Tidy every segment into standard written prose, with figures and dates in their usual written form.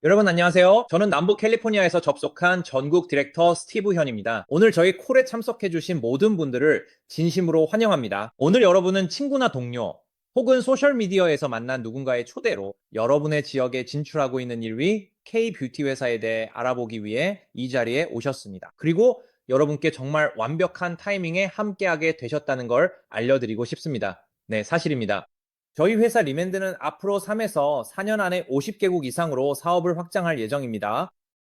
여러분 안녕하세요. 저는 남부 캘리포니아에서 접속한 전국 디렉터 스티브 현입니다. 오늘 저희 콜에 참석해주신 모든 분들을 진심으로 환영합니다. 오늘 여러분은 친구나 동료 혹은 소셜미디어에서 만난 누군가의 초대로 여러분의 지역에 진출하고 있는 1위 K-뷰티 회사에 대해 알아보기 위해 이 자리에 오셨습니다. 그리고 여러분께 정말 완벽한 타이밍에 함께하게 되셨다는 걸 알려드리고 싶습니다. 네, 사실입니다. 저희 회사 리맨드는 앞으로 3에서 4년 안에 50개국 이상으로 사업을 확장할 예정입니다.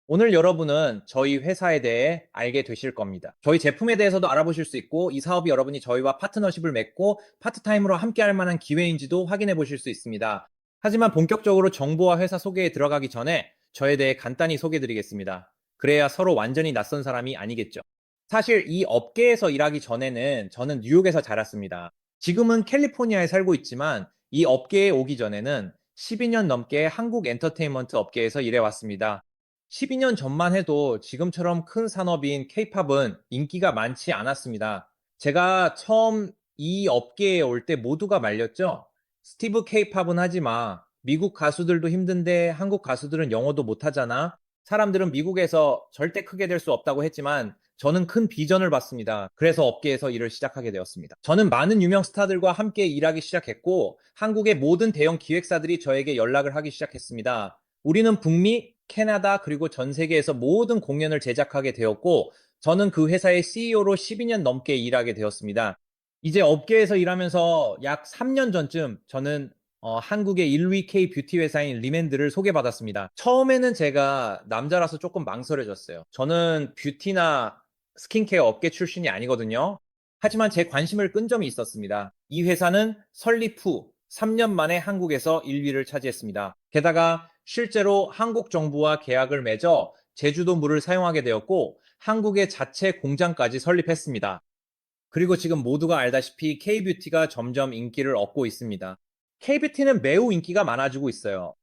오늘 여러분은 저희 회사에 대해 알게 되실 겁니다. 저희 제품에 대해서도 알아보실 수 있고, 이 사업이 여러분이 저희와 파트너십을 맺고 파트타임으로 함께 할 만한 기회인지도 확인해 보실 수 있습니다. 하지만 본격적으로 정보와 회사 소개에 들어가기 전에 저에 대해 간단히 소개해 드리겠습니다. 그래야 서로 완전히 낯선 사람이 아니겠죠. 사실 이 업계에서 일하기 전에는 저는 뉴욕에서 자랐습니다. 지금은 캘리포니아에 살고 있지만 이 업계에 오기 전에는 12년 넘게 한국 엔터테인먼트 업계에서 일해왔습니다. 12년 전만 해도 지금처럼 큰 산업인 케이팝은 인기가 많지 않았습니다. 제가 처음 이 업계에 올 때 모두가 말렸죠. 스티브 케이팝은 하지 마. 미국 가수들도 힘든데 한국 가수들은 영어도 못하잖아. 사람들은 미국에서 절대 크게 될 수 없다고 했지만 저는 큰 비전을 봤습니다. 그래서 업계에서 일을 시작하게 되었습니다. 저는 많은 유명 스타들과 함께 일하기 시작했고 한국의 모든 대형 기획사들이 저에게 연락을 하기 시작했습니다. 우리는 북미, 캐나다 그리고 전 세계에서 모든 공연을 제작하게 되었고 저는 그 회사의 CEO로 12년 넘게 일하게 되었습니다. 이제 업계에서 일하면서 약 3년 전쯤 저는 한국의 1위 K 뷰티 회사인 리맨드를 소개받았습니다. 처음에는 제가 남자라서 조금 망설여졌어요. 저는 뷰티나 스킨케어 업계 출신이 아니거든요. 하지만 제 관심을 끈 점이 있었습니다. 이 회사는 설립 후 3년 만에 한국에서 1위를 차지했습니다. 게다가 실제로 한국 정부와 계약을 맺어 제주도 물을 사용하게 되었고 한국의 자체 공장까지 설립했습니다. 그리고 지금 모두가 알다시피 K-뷰티가 점점 인기를 얻고 있습니다. K-뷰티는 매우 인기가 많아지고 있어요.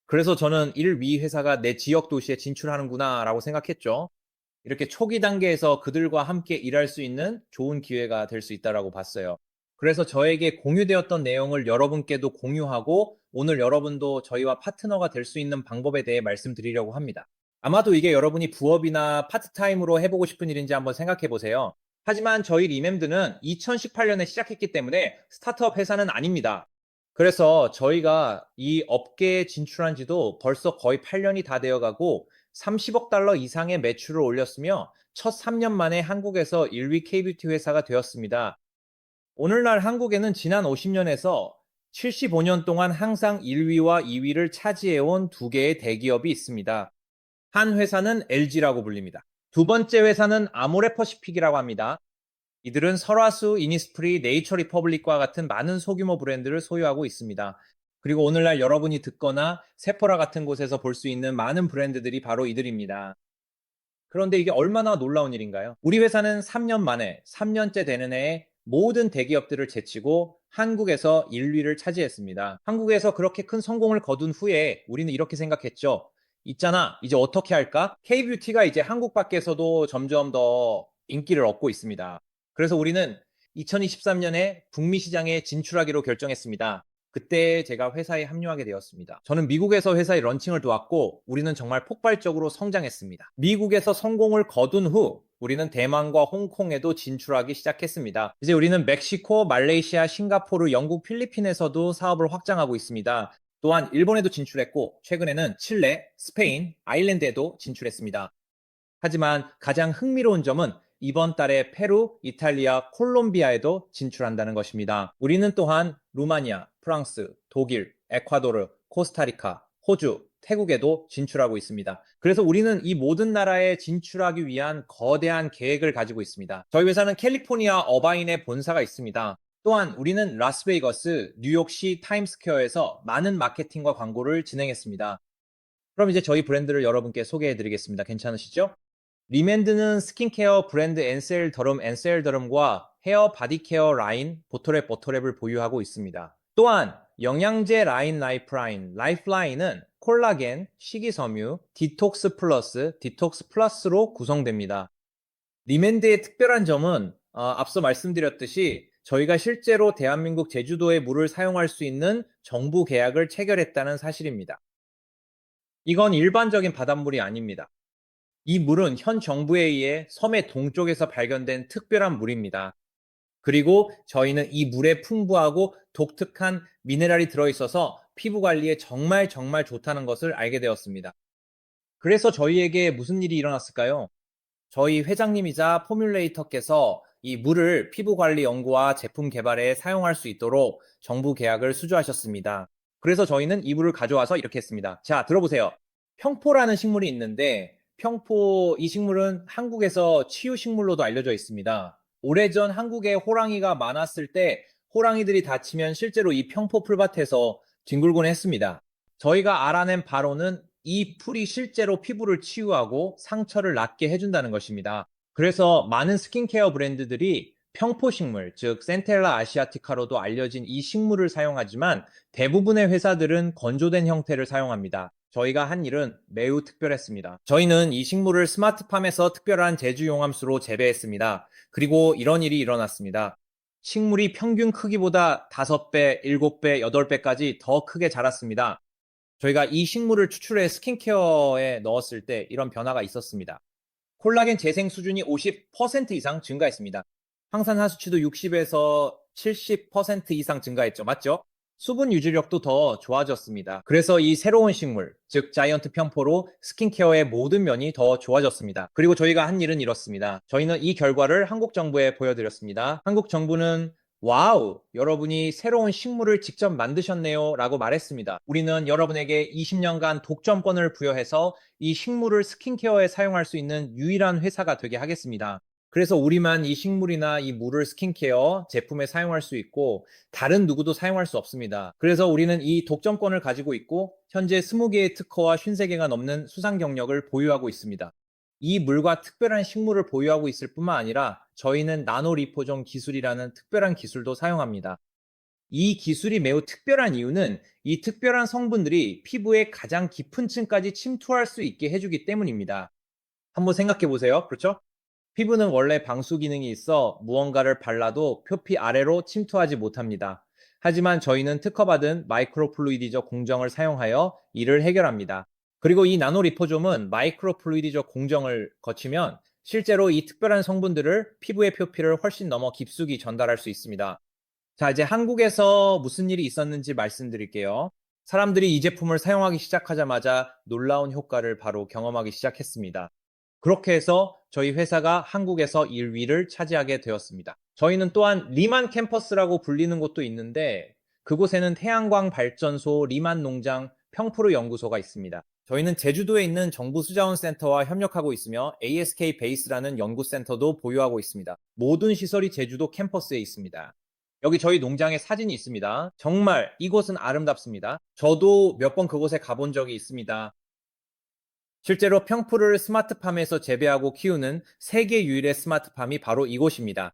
그래서 저는 1위 회사가 내 지역 도시에 진출하는구나 라고 생각했죠. 이렇게 초기 단계에서 그들과 함께 일할 수 있는 좋은 기회가 될 수 있다라고 봤어요. 그래서 저에게 공유되었던 내용을 여러분께도 공유하고 오늘 여러분도 저희와 파트너가 될 수 있는 방법에 대해 말씀드리려고 합니다. 아마도 이게 여러분이 부업이나 파트타임으로 해보고 싶은 일인지 한번 생각해 보세요. 하지만 저희 리멤드는 2018년에 시작했기 때문에 스타트업 회사는 아닙니다. 그래서 저희가 이 업계에 진출한 지도 벌써 거의 8년이 다 되어 가고 30억 달러 이상의 매출을 올렸으며 첫 3년 만에 한국에서 1위 K뷰티 회사가 되었습니다. 오늘날 한국에는 지난 50년에서 75년 동안 항상 1위와 2위를 차지해온 두 개의 대기업이 있습니다. 한 회사는 LG라고 불립니다. 두 번째 회사는 아모레퍼시픽이라고 합니다. 이들은 설화수, 이니스프리, 네이처 리퍼블릭과 같은 많은 소규모 브랜드를 소유하고 있습니다. 그리고 오늘날 여러분이 듣거나 세포라 같은 곳에서 볼 수 있는 많은 브랜드들이 바로 이들입니다. 그런데 이게 얼마나 놀라운 일인가요? 우리 회사는 3년 만에 3년째 되는 해에 모든 대기업들을 제치고 한국에서 1위를 차지했습니다. 한국에서 그렇게 큰 성공을 거둔 후에 우리는 이렇게 생각했죠. 있잖아, 이제 어떻게 할까? K뷰티가 이제 한국 밖에서도 점점 더 인기를 얻고 있습니다. 그래서 우리는 2023년에 북미 시장에 진출하기로 결정했습니다. 그때 제가 회사에 합류하게 되었습니다. 저는 미국에서 회사의 런칭을 도왔고 우리는 정말 폭발적으로 성장했습니다. 미국에서 성공을 거둔 후 우리는 대만과 홍콩에도 진출하기 시작했습니다. 이제 우리는 멕시코, 말레이시아, 싱가포르, 영국, 필리핀에서도 사업을 확장하고 있습니다. 또한 일본에도 진출했고 최근에는 칠레, 스페인, 아일랜드에도 진출했습니다. 하지만 가장 흥미로운 점은 이번 달에 페루, 이탈리아, 콜롬비아에도 진출한다는 것입니다. 우리는 또한 루마니아, 프랑스, 독일, 에콰도르, 코스타리카, 호주, 태국에도 진출하고 있습니다. 그래서 우리는 이 모든 나라에 진출하기 위한 거대한 계획을 가지고 있습니다. 저희 회사는 캘리포니아 어바인에 본사가 있습니다. 또한 우리는 라스베이거스, 뉴욕시 타임스퀘어에서 많은 마케팅과 광고를 진행했습니다. 그럼 이제 저희 브랜드를 여러분께 소개해 드리겠습니다. 괜찮으시죠? 리맨드는 스킨케어 브랜드 엔셀더름과 헤어 바디케어 라인 보토랩을 보유하고 있습니다. 또한 영양제 라인 라이프라인은 콜라겐, 식이섬유, 디톡스 플러스로 구성됩니다. 리맨드의 특별한 점은 앞서 말씀드렸듯이 저희가 실제로 대한민국 제주도의 물을 사용할 수 있는 정부 계약을 체결했다는 사실입니다. 이건 일반적인 바닷물이 아닙니다. 이 물은 현 정부에 의해 섬의 동쪽에서 발견된 특별한 물입니다. 그리고 저희는 이 물에 풍부하고 독특한 미네랄이 들어있어서 피부 관리에 정말 정말 좋다는 것을 알게 되었습니다. 그래서 저희에게 무슨 일이 일어났을까요? 저희 회장님이자 포뮬레이터께서 이 물을 피부 관리 연구와 제품 개발에 사용할 수 있도록 정부 계약을 수주하셨습니다. 그래서 저희는 이 물을 가져와서 이렇게 했습니다. 자, 들어보세요. 평포라는 식물이 있는데 평포 이 식물은 한국에서 치유 식물로도 알려져 있습니다. 오래전 한국에 호랑이가 많았을 때 호랑이들이 다치면 실제로 이 평포 풀밭에서 뒹굴곤 했습니다. 저희가 알아낸 바로는 이 풀이 실제로 피부를 치유하고 상처를 낫게 해준다는 것입니다. 그래서 많은 스킨케어 브랜드들이 평포식물, 즉 센텔라 아시아티카로도 알려진 이 식물을 사용하지만 대부분의 회사들은 건조된 형태를 사용합니다. 저희가 한 일은 매우 특별했습니다. 저희는 이 식물을 스마트팜에서 특별한 제주 용암수로 재배했습니다. 그리고 이런 일이 일어났습니다. 식물이 평균 크기보다 5배, 7배, 8배까지 더 크게 자랐습니다. 저희가 이 식물을 추출해 스킨케어에 넣었을 때 이런 변화가 있었습니다. 콜라겐 재생 수준이 50% 이상 증가했습니다. 항산화 수치도 60에서 70% 이상 증가했죠. 맞죠? 수분 유지력도 더 좋아졌습니다. 그래서 이 새로운 식물, 즉 자이언트 평포로 스킨케어의 모든 면이 더 좋아졌습니다. 그리고 저희가 한 일은 이렇습니다. 저희는 이 결과를 한국 정부에 보여드렸습니다. 한국 정부는 와우, 여러분이 새로운 식물을 직접 만드셨네요 라고 말했습니다. 우리는 여러분에게 20년간 독점권을 부여해서 이 식물을 스킨케어에 사용할 수 있는 유일한 회사가 되게 하겠습니다. 그래서 우리만 이 식물이나 이 물을 스킨케어 제품에 사용할 수 있고 다른 누구도 사용할 수 없습니다. 그래서 우리는 이 독점권을 가지고 있고 현재 20개의 특허와 53개가 넘는 수상 경력을 보유하고 있습니다. 이 물과 특별한 식물을 보유하고 있을 뿐만 아니라 저희는 나노 리포종 기술이라는 특별한 기술도 사용합니다. 이 기술이 매우 특별한 이유는 이 특별한 성분들이 피부의 가장 깊은 층까지 침투할 수 있게 해주기 때문입니다. 한번 생각해 보세요. 그렇죠? 피부는 원래 방수 기능이 있어 무언가를 발라도 표피 아래로 침투하지 못합니다. 하지만 저희는 특허받은 마이크로플루이디적 공정을 사용하여 이를 해결합니다. 그리고 이 나노리포솜은 마이크로플루이디적 공정을 거치면 실제로 이 특별한 성분들을 피부의 표피를 훨씬 넘어 깊숙이 전달할 수 있습니다. 자, 이제 한국에서 무슨 일이 있었는지 말씀드릴게요. 사람들이 이 제품을 사용하기 시작하자마자 놀라운 효과를 바로 경험하기 시작했습니다. 그렇게 해서 저희 회사가 한국에서 1위를 차지하게 되었습니다. 저희는 또한 리만 캠퍼스라고 불리는 곳도 있는데 그곳에는 태양광 발전소, 리만 농장, 평프로 연구소가 있습니다. 저희는 제주도에 있는 정부 수자원센터와 협력하고 있으며 ASK 베이스라는 연구센터도 보유하고 있습니다. 모든 시설이 제주도 캠퍼스에 있습니다. 여기 저희 농장의 사진이 있습니다. 정말 이곳은 아름답습니다. 저도 몇 번 그곳에 가본 적이 있습니다. 실제로 평풀을 스마트팜에서 재배하고 키우는 세계 유일의 스마트팜이 바로 이곳입니다.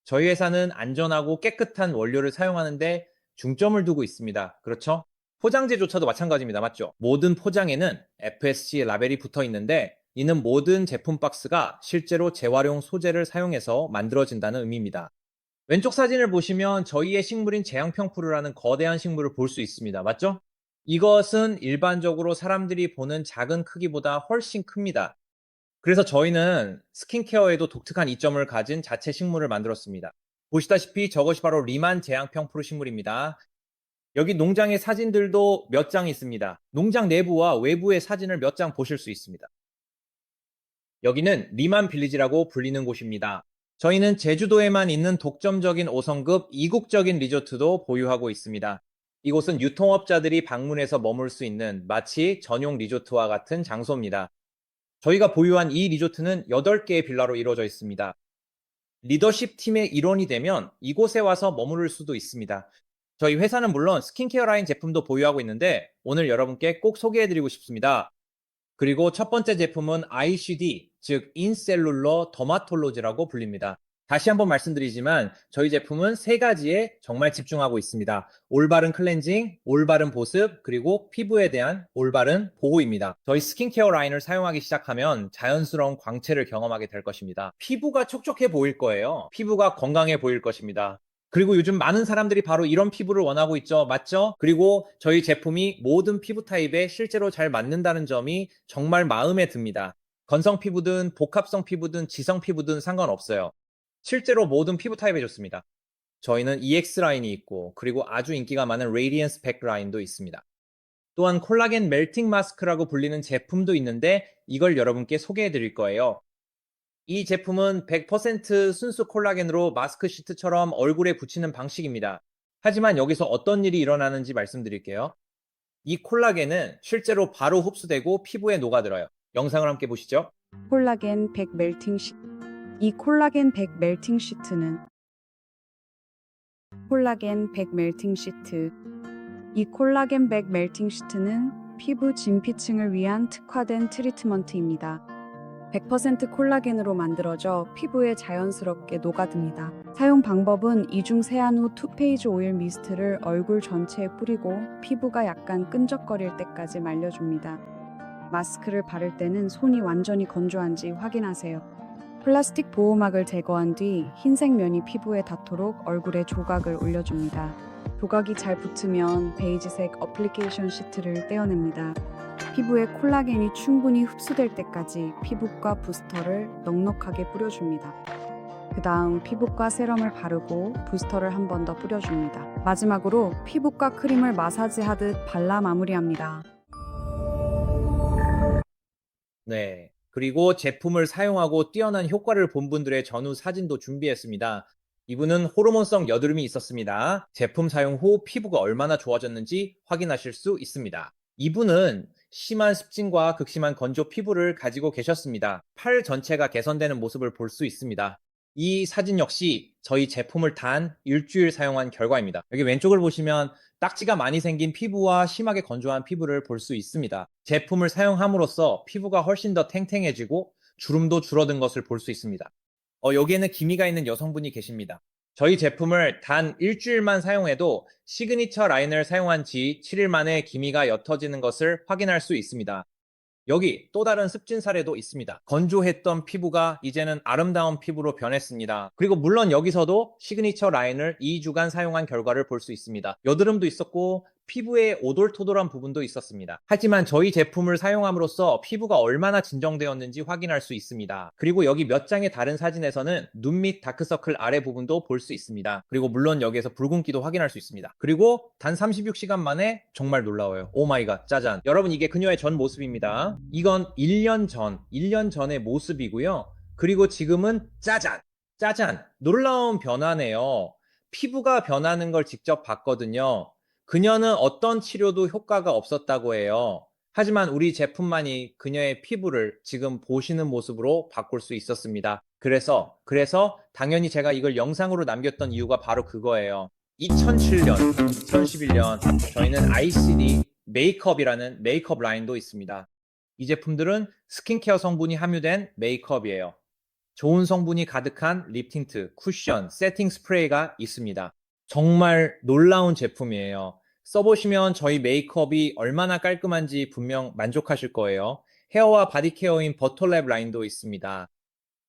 저희 회사는 안전하고 깨끗한 원료를 사용하는데 중점을 두고 있습니다. 그렇죠? 포장재조차도 마찬가지입니다. 맞죠? 모든 포장에는 FSC 라벨이 붙어 있는데 이는 모든 제품 박스가 실제로 재활용 소재를 사용해서 만들어진다는 의미입니다. 왼쪽 사진을 보시면 저희의 식물인 제양평푸르라는 거대한 식물을 볼 수 있습니다. 맞죠? 이것은 일반적으로 사람들이 보는 작은 크기보다 훨씬 큽니다. 그래서 저희는 스킨케어에도 독특한 이점을 가진 자체 식물을 만들었습니다. 보시다시피 저것이 바로 리만 제양평푸르 식물입니다. 여기 농장의 사진들도 몇 장 있습니다. 농장 내부와 외부의 사진을 몇 장 보실 수 있습니다. 여기는 리만 빌리지라고 불리는 곳입니다. 저희는 제주도에만 있는 독점적인 5성급 이국적인 리조트도 보유하고 있습니다. 이곳은 유통업자들이 방문해서 머물 수 있는 마치 전용 리조트와 같은 장소입니다. 저희가 보유한 이 리조트는 8개의 빌라로 이루어져 있습니다. 리더십 팀의 일원이 되면 이곳에 와서 머무를 수도 있습니다. 저희 회사는 물론 스킨케어 라인 제품도 보유하고 있는데 오늘 여러분께 꼭 소개해드리고 싶습니다. 그리고 첫 번째 제품은 ICD, 즉 인셀룰러 더마톨로지라고 불립니다. 다시 한번 말씀드리지만 저희 제품은 3가지에 정말 집중하고 있습니다. 올바른 클렌징, 올바른 보습, 그리고 피부에 대한 올바른 보호입니다. 저희 스킨케어 라인을 사용하기 시작하면 자연스러운 광채를 경험하게 될 것입니다. 피부가 촉촉해 보일 거예요. 피부가 건강해 보일 것입니다. 그리고 요즘 많은 사람들이 바로 이런 피부를 원하고 있죠. 맞죠? 그리고 저희 제품이 모든 피부 타입에 실제로 잘 맞는다는 점이 정말 마음에 듭니다. 건성 피부든 복합성 피부든 지성 피부든 상관없어요. 실제로 모든 피부 타입에 좋습니다. 저희는 EX 라인이 있고 그리고 아주 인기가 많은 레디언스 100 라인도 있습니다. 또한 콜라겐 멜팅 마스크라고 불리는 제품도 있는데 이걸 여러분께 소개해 드릴 거예요. 이 제품은 100% 순수 콜라겐으로 마스크 시트처럼 얼굴에 붙이는 방식입니다. 하지만 여기서 어떤 일이 일어나는지 말씀드릴게요. 이 콜라겐은 실제로 바로 흡수되고 피부에 녹아들어요. 영상을 함께 보시죠. 콜라겐 100 멜팅 시트. 이 콜라겐 100 멜팅 시트는 콜라겐 100 멜팅 시트. 이 콜라겐 100 멜팅 시트는 피부 진피층을 위한 특화된 트리트먼트입니다. 100% 콜라겐으로 만들어져 피부에 자연스럽게 녹아듭니다. 사용 방법은 이중 세안 후 투페이지 오일 미스트를 얼굴 전체에 뿌리고 피부가 약간 끈적거릴 때까지 말려줍니다. 마스크를 바를 때는 손이 완전히 건조한지 확인하세요. 플라스틱 보호막을 제거한 뒤 흰색 면이 피부에 닿도록 얼굴에 조각을 올려줍니다. 조각이 잘 붙으면 베이지색 어플리케이션 시트를 떼어냅니다. 피부에 콜라겐이 충분히 흡수될 때까지 피부과 부스터를 넉넉하게 뿌려줍니다. 그 다음 피부과 세럼을 바르고 부스터를 한 번 더 뿌려줍니다. 마지막으로 피부과 크림을 마사지하듯 발라 마무리합니다. 네. 그리고 제품을 사용하고 뛰어난 효과를 본 분들의 전후 사진도 준비했습니다. 이분은 호르몬성 여드름이 있었습니다. 제품 사용 후 피부가 얼마나 좋아졌는지 확인하실 수 있습니다. 이분은 심한 습진과 극심한 건조 피부를 가지고 계셨습니다. 팔 전체가 개선되는 모습을 볼 수 있습니다. 이 사진 역시 저희 제품을 단 일주일 사용한 결과입니다. 여기 왼쪽을 보시면 딱지가 많이 생긴 피부와 심하게 건조한 피부를 볼 수 있습니다. 제품을 사용함으로써 피부가 훨씬 더 탱탱해지고 주름도 줄어든 것을 볼 수 있습니다. 여기에는 기미가 있는 여성분이 계십니다. 저희 제품을 단 일주일만 사용해도 시그니처 라인을 사용한 지 7일 만에 기미가 옅어지는 것을 확인할 수 있습니다. 여기 또 다른 습진 사례도 있습니다. 건조했던 피부가 이제는 아름다운 피부로 변했습니다. 그리고 물론 여기서도 시그니처 라인을 2주간 사용한 결과를 볼 수 있습니다. 여드름도 있었고 피부에 오돌토돌한 부분도 있었습니다. 하지만 저희 제품을 사용함으로써 피부가 얼마나 진정되었는지 확인할 수 있습니다. 그리고 여기 몇 장의 다른 사진에서는 눈 밑 다크서클 아래 부분도 볼 수 있습니다. 그리고 물론 여기에서 붉은기도 확인할 수 있습니다. 그리고 단 36시간 만에 정말 놀라워요. 오마이갓, 짜잔. 여러분, 이게 그녀의 전 모습입니다. 이건 1년 전의 모습이고요. 그리고 지금은 짜잔! 짜잔! 놀라운 변화네요. 피부가 변하는 걸 직접 봤거든요. 그녀는 어떤 치료도 효과가 없었다고 해요. 하지만 우리 제품만이 그녀의 피부를 지금 보시는 모습으로 바꿀 수 있었습니다. 그래서 당연히 제가 이걸 영상으로 남겼던 이유가 바로 그거예요. 2007년, 2011년 저희는 ICD 메이크업이라는 메이크업 라인도 있습니다. 이 제품들은 스킨케어 성분이 함유된 메이크업이에요. 좋은 성분이 가득한 립 틴트, 쿠션, 세팅 스프레이가 있습니다. 정말 놀라운 제품이에요. 써보시면 저희 메이크업이 얼마나 깔끔한지 분명 만족하실 거예요. 헤어와 바디 케어인 버터랩 라인도 있습니다.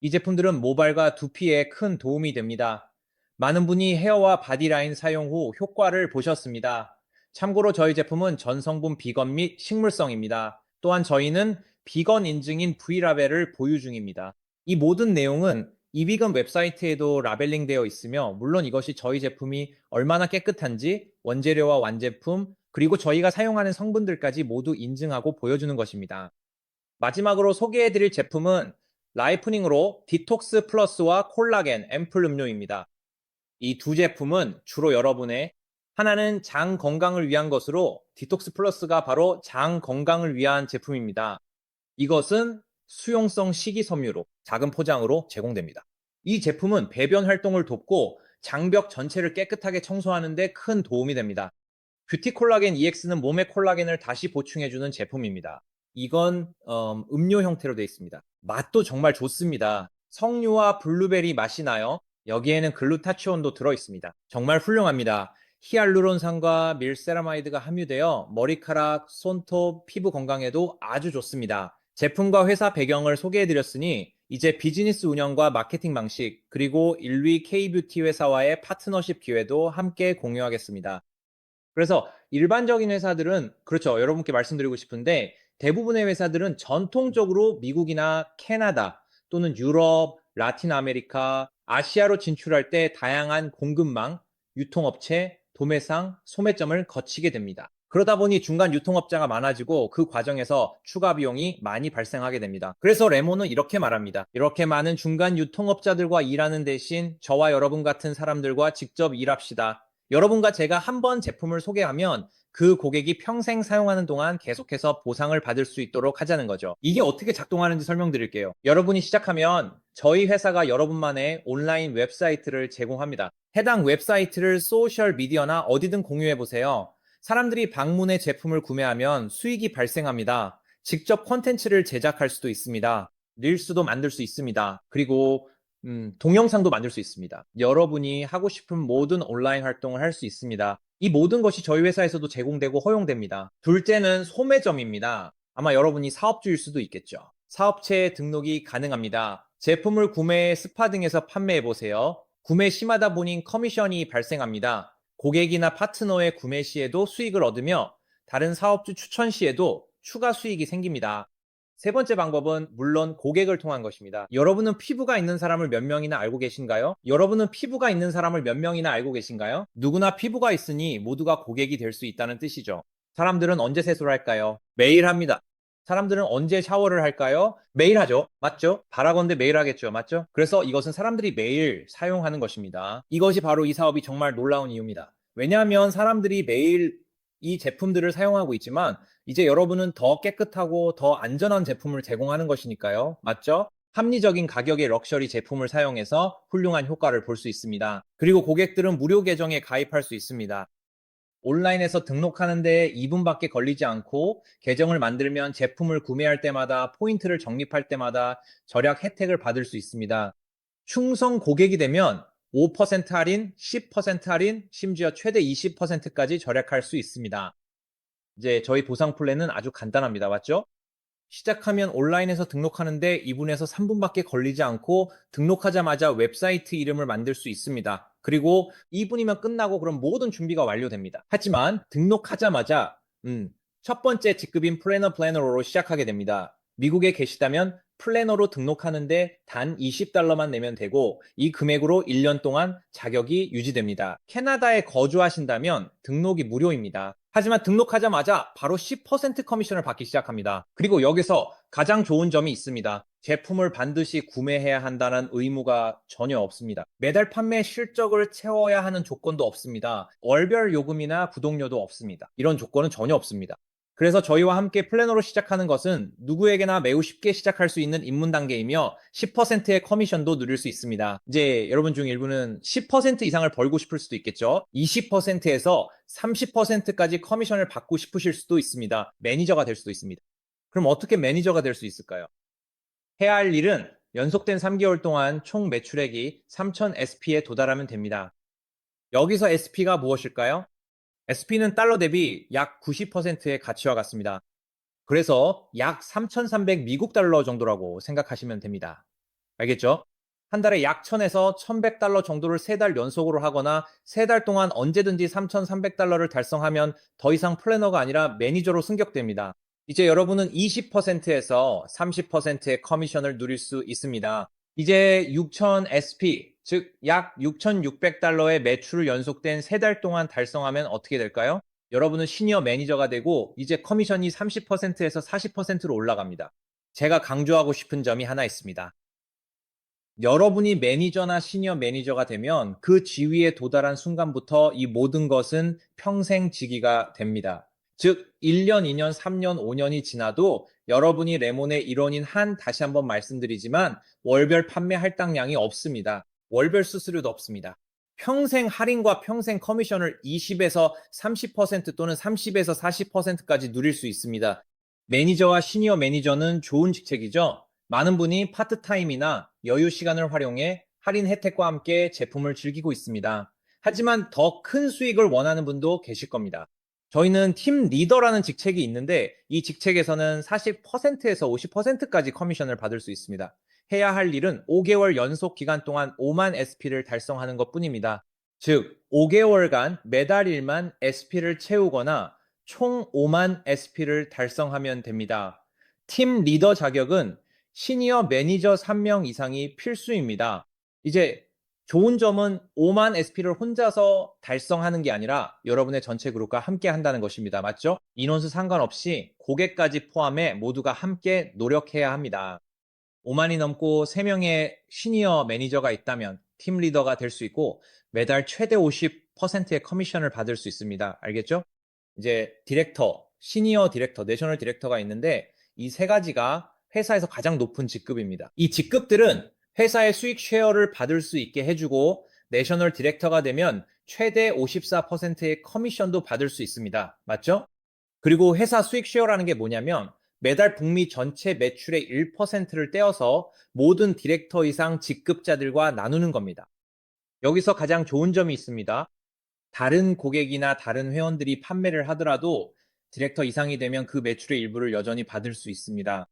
이 제품들은 모발과 두피에 큰 도움이 됩니다. 많은 분이 헤어와 바디 라인 사용 후 효과를 보셨습니다. 참고로 저희 제품은 전 성분 비건 및 식물성입니다. 또한 저희는 비건 인증인 V라벨을 보유 중입니다. 이 모든 내용은 이비건 웹사이트에도 라벨링 되어 있으며 물론 이것이 저희 제품이 얼마나 깨끗한지 원재료와 완제품 그리고 저희가 사용하는 성분들까지 모두 인증하고 보여주는 것입니다. 마지막으로 소개해드릴 제품은 라이프닝으로 디톡스 플러스와 콜라겐 앰플 음료입니다. 이 두 제품은 주로 여러분의 하나는 장 건강을 위한 것으로 디톡스 플러스가 바로 장 건강을 위한 제품입니다. 이것은 수용성 식이섬유로 작은 포장으로 제공됩니다. 이 제품은 배변 활동을 돕고 장벽 전체를 깨끗하게 청소하는 데 큰 도움이 됩니다. 뷰티 콜라겐 EX는 몸의 콜라겐을 다시 보충해주는 제품입니다. 이건 음료 형태로 되어 있습니다. 맛도 정말 좋습니다. 석류와 블루베리 맛이 나요. 여기에는 글루타치온도 들어있습니다. 정말 훌륭합니다. 히알루론산과 밀세라마이드가 함유되어 머리카락, 손톱, 피부 건강에도 아주 좋습니다. 제품과 회사 배경을 소개해드렸으니 이제 비즈니스 운영과 마케팅 방식, 그리고 1위 K뷰티 회사와의 파트너십 기회도 함께 공유하겠습니다. 그래서 일반적인 회사들은, 그렇죠. 여러분께 말씀드리고 싶은데, 대부분의 회사들은 전통적으로 미국이나 캐나다 또는 유럽, 라틴 아메리카, 아시아로 진출할 때 다양한 공급망, 유통업체, 도매상, 소매점을 거치게 됩니다. 그러다 보니 중간 유통업자가 많아지고 그 과정에서 추가 비용이 많이 발생하게 됩니다. 그래서 레모는 이렇게 말합니다. 이렇게 많은 중간 유통업자들과 일하는 대신 저와 여러분 같은 사람들과 직접 일합시다. 여러분과 제가 한 번 제품을 소개하면 그 고객이 평생 사용하는 동안 계속해서 보상을 받을 수 있도록 하자는 거죠. 이게 어떻게 작동하는지 설명드릴게요. 여러분이 시작하면 저희 회사가 여러분만의 온라인 웹사이트를 제공합니다. 해당 웹사이트를 소셜 미디어나 어디든 공유해 보세요. 사람들이 방문해 제품을 구매하면 수익이 발생합니다. 직접 콘텐츠를 제작할 수도 있습니다. 릴스도 만들 수 있습니다. 그리고 동영상도 만들 수 있습니다. 여러분이 하고 싶은 모든 온라인 활동을 할 수 있습니다. 이 모든 것이 저희 회사에서도 제공되고 허용됩니다. 둘째는 소매점입니다. 아마 여러분이 사업주일 수도 있겠죠. 사업체에 등록이 가능합니다. 제품을 구매, 스파 등에서 판매해 보세요. 구매 시마다 본인 커미션이 발생합니다. 고객이나 파트너의 구매 시에도 수익을 얻으며 다른 사업주 추천 시에도 추가 수익이 생깁니다. 세 번째 방법은 물론 고객을 통한 것입니다. 여러분은 피부가 있는 사람을 몇 명이나 알고 계신가요? 여러분은 피부가 있는 사람을 몇 명이나 알고 계신가요? 누구나 피부가 있으니 모두가 고객이 될 수 있다는 뜻이죠. 사람들은 언제 세수를 할까요? 매일 합니다. 사람들은 언제 샤워를 할까요? 매일 하죠. 맞죠? 바라건대 매일 하겠죠. 맞죠? 그래서 이것은 사람들이 매일 사용하는 것입니다. 이것이 바로 이 사업이 정말 놀라운 이유입니다. 왜냐하면 사람들이 매일 이 제품들을 사용하고 있지만 이제 여러분은 더 깨끗하고 더 안전한 제품을 제공하는 것이니까요. 맞죠? 합리적인 가격의 럭셔리 제품을 사용해서 훌륭한 효과를 볼 수 있습니다. 그리고 고객들은 무료 계정에 가입할 수 있습니다. 온라인에서 등록하는데 2분밖에 걸리지 않고 계정을 만들면 제품을 구매할 때마다 포인트를 적립할 때마다 절약 혜택을 받을 수 있습니다. 충성 고객이 되면 5% 할인, 10% 할인, 심지어 최대 20%까지 절약할 수 있습니다. 이제 저희 보상 플랜은 아주 간단합니다. 맞죠? 시작하면 온라인에서 등록하는데 2분에서 3분밖에 걸리지 않고 등록하자마자 웹사이트 이름을 만들 수 있습니다. 그리고 2분이면 끝나고 그럼 모든 준비가 완료됩니다. 하지만 등록하자마자 첫 번째 직급인 플래너로 시작하게 됩니다. 미국에 계시다면 플래너로 등록하는데 단 $20만 내면 되고 이 금액으로 1년 동안 자격이 유지됩니다. 캐나다에 거주하신다면 등록이 무료입니다. 하지만 등록하자마자 바로 10% 커미션을 받기 시작합니다. 그리고 여기서 가장 좋은 점이 있습니다. 제품을 반드시 구매해야 한다는 의무가 전혀 없습니다. 매달 판매 실적을 채워야 하는 조건도 없습니다. 월별 요금이나 구독료도 없습니다. 이런 조건은 전혀 없습니다. 그래서 저희와 함께 플래너로 시작하는 것은 누구에게나 매우 쉽게 시작할 수 있는 입문 단계이며 10%의 커미션도 누릴 수 있습니다. 이제 여러분 중 일부는 10% 이상을 벌고 싶을 수도 있겠죠. 20%에서 30%까지 커미션을 받고 싶으실 수도 있습니다. 매니저가 될 수도 있습니다. 그럼 어떻게 매니저가 될 수 있을까요? 해야 할 일은 연속된 3개월 동안 총 매출액이 3,000 SP에 도달하면 됩니다. 여기서 SP가 무엇일까요? SP는 달러 대비 약 90%의 가치와 같습니다. 그래서 약 3,300 미국 달러 정도라고 생각하시면 됩니다. 알겠죠? 한 달에 약 1,000에서 1,100달러 정도를 3달 연속으로 하거나 3달 동안 언제든지 3,300달러를 달성하면 더 이상 플래너가 아니라 매니저로 승격됩니다. 이제 여러분은 20%에서 30%의 커미션을 누릴 수 있습니다. 이제 6,000 SP, 즉 약 6,600달러의 매출을 연속된 3달 동안 달성하면 어떻게 될까요? 여러분은 시니어 매니저가 되고 이제 커미션이 30%에서 40%로 올라갑니다. 제가 강조하고 싶은 점이 하나 있습니다. 여러분이 매니저나 시니어 매니저가 되면 그 지위에 도달한 순간부터 이 모든 것은 평생 지기가 됩니다. 즉 1년, 2년, 3년, 5년이 지나도 여러분이 레몬의 일원인 한, 다시 한번 말씀드리지만 월별 판매 할당량이 없습니다. 월별 수수료도 없습니다. 평생 할인과 평생 커미션을 20에서 30% 또는 30에서 40%까지 누릴 수 있습니다. 매니저와 시니어 매니저는 좋은 직책이죠. 많은 분이 파트타임이나 여유 시간을 활용해 할인 혜택과 함께 제품을 즐기고 있습니다. 하지만 더 큰 수익을 원하는 분도 계실 겁니다. 저희는 팀 리더라는 직책이 있는데 이 직책에서는 40%에서 50%까지 커미션을 받을 수 있습니다. 해야 할 일은 5개월 연속 기간 동안 5만 SP를 달성하는 것 뿐입니다. 즉, 5개월간 매달 1만 SP를 채우거나 총 5만 SP를 달성하면 됩니다. 팀 리더 자격은 시니어 매니저 3명 이상이 필수입니다. 이제 좋은 점은 5만 SP를 혼자서 달성하는 게 아니라 여러분의 전체 그룹과 함께 한다는 것입니다. 맞죠? 인원수 상관없이 고객까지 포함해 모두가 함께 노력해야 합니다. 5만이 넘고 3명의 시니어 매니저가 있다면 팀 리더가 될 수 있고 매달 최대 50%의 커미션을 받을 수 있습니다. 알겠죠? 이제 디렉터, 시니어 디렉터, 내셔널 디렉터가 있는데 이 세 가지가 회사에서 가장 높은 직급입니다. 이 직급들은 회사의 수익 쉐어를 받을 수 있게 해주고 내셔널 디렉터가 되면 최대 54%의 커미션도 받을 수 있습니다. 맞죠? 그리고 회사 수익 쉐어라는 게 뭐냐면 매달 북미 전체 매출의 1%를 떼어서 모든 디렉터 이상 직급자들과 나누는 겁니다. 여기서 가장 좋은 점이 있습니다. 다른 고객이나 다른 회원들이 판매를 하더라도 디렉터 이상이 되면 그 매출의 일부를 여전히 받을 수 있습니다.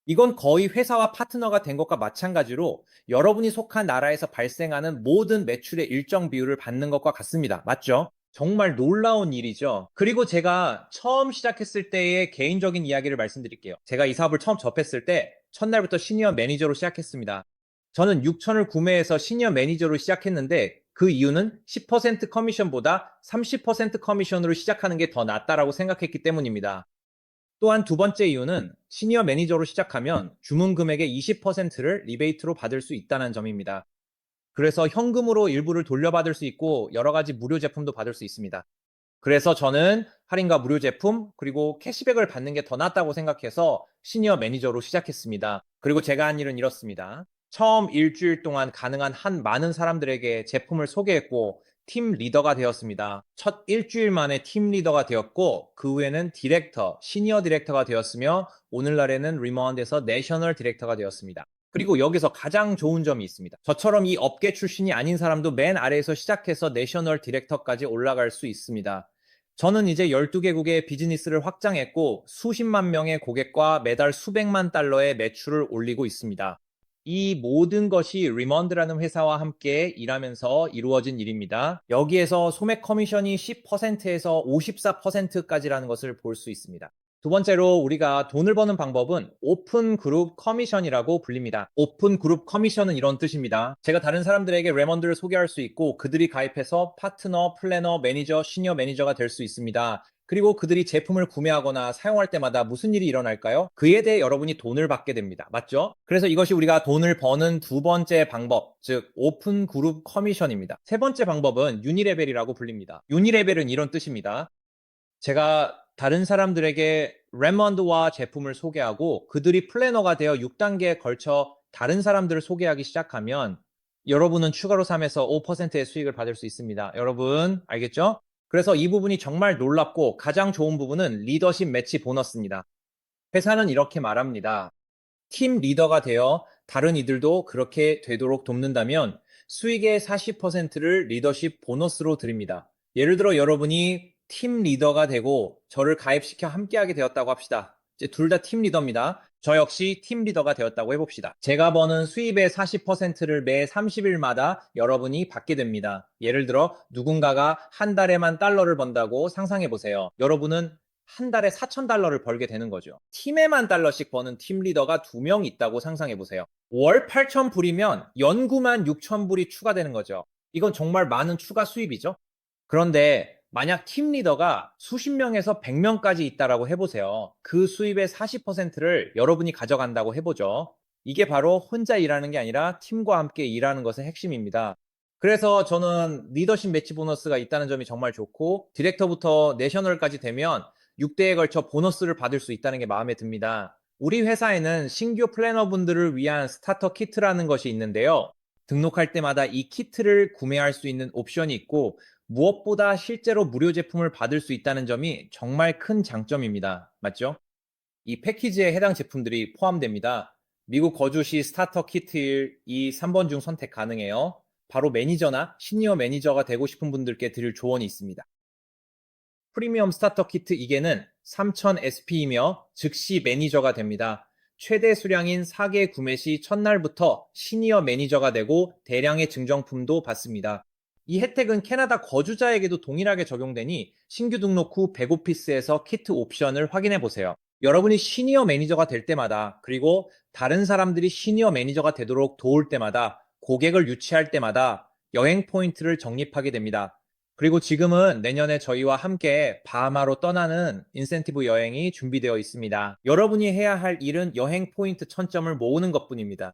이건 거의 회사와 파트너가 된 것과 마찬가지로 여러분이 속한 나라에서 발생하는 모든 매출의 일정 비율을 받는 것과 같습니다. 맞죠? 정말 놀라운 일이죠. 그리고 제가 처음 시작했을 때의 개인적인 이야기를 말씀드릴게요. 제가 이 사업을 처음 접했을 때 첫날부터 시니어 매니저로 시작했습니다. 저는 6천을 구매해서 시니어 매니저로 시작했는데 그 이유는 10% 커미션보다 30% 커미션으로 시작하는 게 더 낫다라고 생각했기 때문입니다. 또한 두 번째 이유는 시니어 매니저로 시작하면 주문 금액의 20%를 리베이트로 받을 수 있다는 점입니다. 그래서 현금으로 일부를 돌려받을 수 있고 여러 가지 무료 제품도 받을 수 있습니다. 그래서 저는 할인과 무료 제품 그리고 캐시백을 받는 게 더 낫다고 생각해서 시니어 매니저로 시작했습니다. 그리고 제가 한 일은 이렇습니다. 처음 일주일 동안 가능한 한 많은 사람들에게 제품을 소개했고 팀 리더가 되었습니다. 첫 일주일 만에 팀 리더가 되었고 그 후에는 디렉터, 시니어 디렉터가 되었으며 오늘날에는 리먼드에서 내셔널 디렉터가 되었습니다. 그리고 여기서 가장 좋은 점이 있습니다. 저처럼 이 업계 출신이 아닌 사람도 맨 아래에서 시작해서 내셔널 디렉터까지 올라갈 수 있습니다. 저는 이제 12개국의 비즈니스를 확장했고 수십만 명의 고객과 매달 수백만 달러의 매출을 올리고 있습니다. 이 모든 것이 리먼드라는 회사와 함께 일하면서 이루어진 일입니다. 여기에서 소매 커미션이 10%에서 54%까지라는 것을 볼 수 있습니다. 두 번째로 우리가 돈을 버는 방법은 오픈 그룹 커미션이라고 불립니다. 오픈 그룹 커미션은 이런 뜻입니다. 제가 다른 사람들에게 레먼드를 소개할 수 있고 그들이 가입해서 파트너, 플래너, 매니저, 시니어 매니저가 될 수 있습니다. 그리고 그들이 제품을 구매하거나 사용할 때마다 무슨 일이 일어날까요? 그에 대해 여러분이 돈을 받게 됩니다. 맞죠? 그래서 이것이 우리가 돈을 버는 두 번째 방법, 즉 오픈 그룹 커미션입니다. 세 번째 방법은 유니레벨이라고 불립니다. 유니레벨은 이런 뜻입니다. 제가 다른 사람들에게 레먼드와 제품을 소개하고 그들이 플래너가 되어 6단계에 걸쳐 다른 사람들을 소개하기 시작하면 여러분은 추가로 3에서 5%의 수익을 받을 수 있습니다. 여러분 알겠죠? 그래서 이 부분이 정말 놀랍고 가장 좋은 부분은 리더십 매치 보너스입니다. 회사는 이렇게 말합니다. 팀 리더가 되어 다른 이들도 그렇게 되도록 돕는다면 수익의 40%를 리더십 보너스로 드립니다. 예를 들어 여러분이 팀 리더가 되고 저를 가입시켜 함께하게 되었다고 합시다. 이제 둘 다 팀 리더입니다. 저 역시 팀 리더가 되었다고 해봅시다. 제가 버는 수입의 40%를 매 30일마다 여러분이 받게 됩니다. 예를 들어 누군가가 한 달에만 달러를 번다고 상상해 보세요. 여러분은 한 달에 4,000달러를 벌게 되는 거죠. 팀에만 달러씩 버는 팀 리더가 2명 있다고 상상해 보세요. 월 8,000불이면 연구만 6,000불이 추가되는 거죠. 이건 정말 많은 추가 수입이죠. 그런데 만약 팀 리더가 수십 명에서 100명까지 있다라고 해보세요. 그 수입의 40%를 여러분이 가져간다고 해보죠. 이게 바로 혼자 일하는 게 아니라 팀과 함께 일하는 것의 핵심입니다. 그래서 저는 리더십 매치 보너스가 있다는 점이 정말 좋고 디렉터부터 내셔널까지 되면 6대에 걸쳐 보너스를 받을 수 있다는 게 마음에 듭니다. 우리 회사에는 신규 플래너분들을 위한 스타터 키트라는 것이 있는데요. 등록할 때마다 이 키트를 구매할 수 있는 옵션이 있고 무엇보다 실제로 무료 제품을 받을 수 있다는 점이 정말 큰 장점입니다. 맞죠? 이 패키지에 해당 제품들이 포함됩니다. 미국 거주 시 스타터 키트 이 3번 중 선택 가능해요. 바로 매니저나 시니어 매니저가 되고 싶은 분들께 드릴 조언이 있습니다. 프리미엄 스타터 키트 2개는 3,000 SP이며 즉시 매니저가 됩니다. 최대 수량인 4개 구매 시 첫날부터 시니어 매니저가 되고 대량의 증정품도 받습니다. 이 혜택은 캐나다 거주자에게도 동일하게 적용되니 신규 등록 후 백오피스에서 키트 옵션을 확인해 보세요. 여러분이 시니어 매니저가 될 때마다, 그리고 다른 사람들이 시니어 매니저가 되도록 도울 때마다, 고객을 유치할 때마다 여행 포인트를 적립하게 됩니다. 그리고 지금은 내년에 저희와 함께 바하마로 떠나는 인센티브 여행이 준비되어 있습니다. 여러분이 해야 할 일은 여행 포인트 1000점을 모으는 것뿐입니다.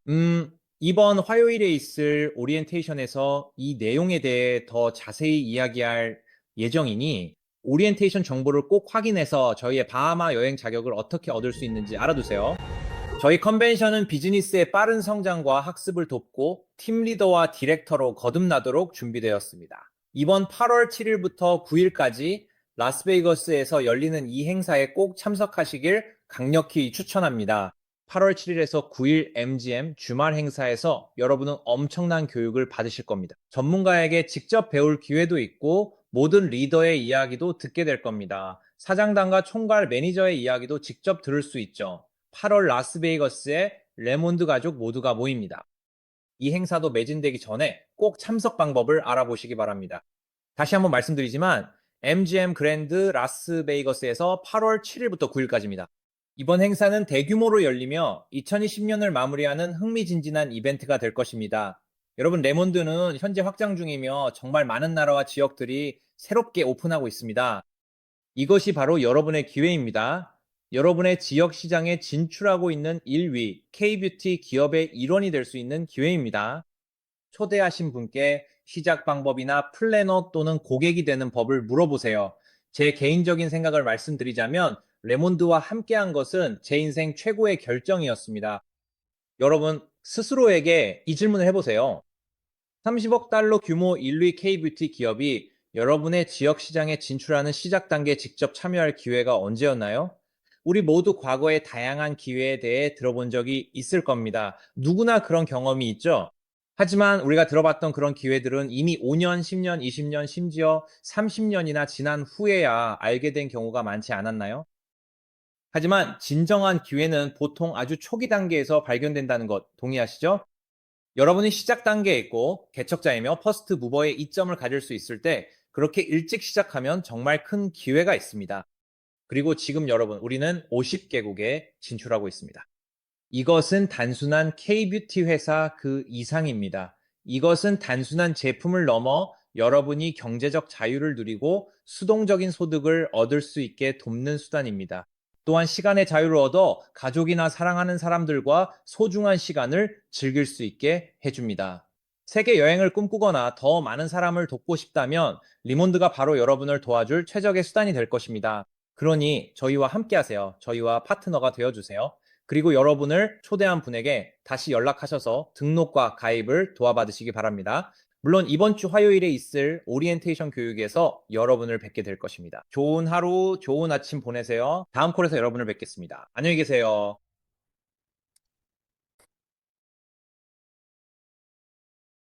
이번 화요일에 있을 오리엔테이션에서 이 내용에 대해 더 자세히 이야기할 예정이니 오리엔테이션 정보를 꼭 확인해서 저희의 바하마 여행 자격을 어떻게 얻을 수 있는지 알아두세요. 저희 컨벤션은 비즈니스의 빠른 성장과 학습을 돕고 팀 리더와 디렉터로 거듭나도록 준비되었습니다. 이번 8월 7일부터 9일까지 라스베이거스에서 열리는 이 행사에 꼭 참석하시길 강력히 추천합니다. 8월 7일에서 9일 MGM 주말 행사에서 여러분은 엄청난 교육을 받으실 겁니다. 전문가에게 직접 배울 기회도 있고 모든 리더의 이야기도 듣게 될 겁니다. 사장단과 총괄 매니저의 이야기도 직접 들을 수 있죠. 8월 라스베이거스에 레몬드 가족 모두가 모입니다. 이 행사도 매진되기 전에 꼭 참석 방법을 알아보시기 바랍니다. 다시 한번 말씀드리지만 MGM 그랜드 라스베이거스에서 8월 7일부터 9일까지입니다. 이번 행사는 대규모로 열리며 2020년을 마무리하는 흥미진진한 이벤트가 될 것입니다. 여러분, 레몬드는 현재 확장 중이며 정말 많은 나라와 지역들이 새롭게 오픈하고 있습니다. 이것이 바로 여러분의 기회입니다. 여러분의 지역 시장에 진출하고 있는 1위 K-뷰티 기업의 일원이 될 수 있는 기회입니다. 초대하신 분께 시작 방법이나 플래너 또는 고객이 되는 법을 물어보세요. 제 개인적인 생각을 말씀드리자면 레몬드와 함께한 것은 제 인생 최고의 결정이었습니다. 여러분 스스로에게 이 질문을 해보세요. 30억 달러 규모 1위 K-뷰티 기업이 여러분의 지역 시장에 진출하는 시작 단계에 직접 참여할 기회가 언제였나요? 우리 모두 과거의 다양한 기회에 대해 들어본 적이 있을 겁니다. 누구나 그런 경험이 있죠? 하지만 우리가 들어봤던 그런 기회들은 이미 5년, 10년, 20년, 심지어 30년이나 지난 후에야 알게 된 경우가 많지 않았나요? 하지만 진정한 기회는 보통 아주 초기 단계에서 발견된다는 것 동의하시죠? 여러분이 시작 단계에 있고 개척자이며 퍼스트 무버의 이점을 가질 수 있을 때 그렇게 일찍 시작하면 정말 큰 기회가 있습니다. 그리고 지금 여러분, 우리는 50개국에 진출하고 있습니다. 이것은 단순한 K-뷰티 회사 그 이상입니다. 이것은 단순한 제품을 넘어 여러분이 경제적 자유를 누리고 수동적인 소득을 얻을 수 있게 돕는 수단입니다. 또한 시간의 자유를 얻어 가족이나 사랑하는 사람들과 소중한 시간을 즐길 수 있게 해줍니다. 세계 여행을 꿈꾸거나 더 많은 사람을 돕고 싶다면 리몬드가 바로 여러분을 도와줄 최적의 수단이 될 것입니다. 그러니 저희와 함께 하세요. 저희와 파트너가 되어주세요. 그리고 여러분을 초대한 분에게 다시 연락하셔서 등록과 가입을 도와받으시기 바랍니다. 물론 이번 주 화요일에 있을 오리엔테이션 교육에서 여러분을 뵙게 될 것입니다. 좋은 하루, 좋은 아침 보내세요. 다음 콜에서 여러분을 뵙겠습니다. 안녕히 계세요.